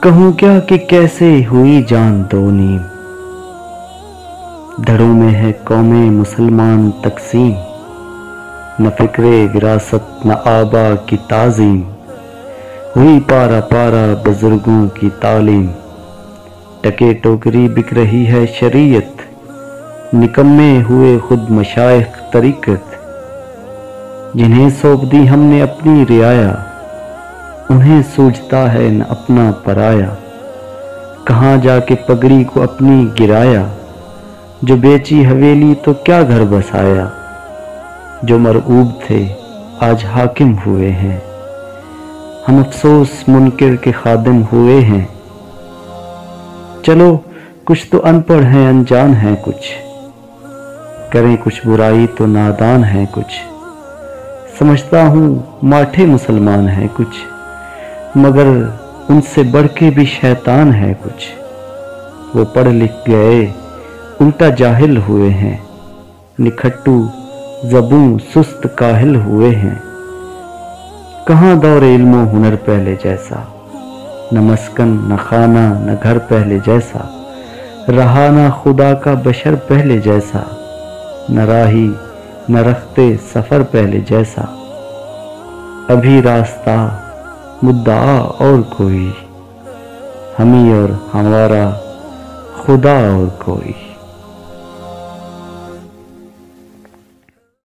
कहूँ क्या कि कैसे हुई जान दो नीम, धड़ों में है कौमे मुसलमान तकसीम, न फिक्रे विरासत न आबा की ताजीम, हुई पारा पारा बुजुर्गों की तालीम। टके टोकरी बिक रही है शरीयत, निकम्मे हुए खुद मशाइख तरीकत। जिन्हें सौंप दी हमने अपनी रियाया, उन्हें सूझता है न अपना पराया। कहाँ जाके पगड़ी को अपनी गिराया, जो बेची हवेली तो क्या घर बसाया। जो मरऊब थे आज हाकिम हुए हैं, हम अफसोस मुनकिर के खादिम हुए हैं। चलो कुछ तो अनपढ़ हैं अनजान हैं कुछ, करें कुछ बुराई तो नादान हैं कुछ। समझता हूँ माठे मुसलमान हैं कुछ, मगर उनसे बढ़ के भी शैतान है कुछ। वो पढ़ लिख गए उल्टा जाहिल हुए हैं, निखट्टू ज़बूं सुस्त काहिल हुए हैं। कहाँ दौरे इल्मो हुनर पहले जैसा, न मस्कन न खाना न घर पहले जैसा। रहा ना खुदा का बशर पहले जैसा, न राही न रखते सफ़र पहले जैसा। अभी रास्ता मुद्दा और कोई, हमी और हमारा खुदा और कोई।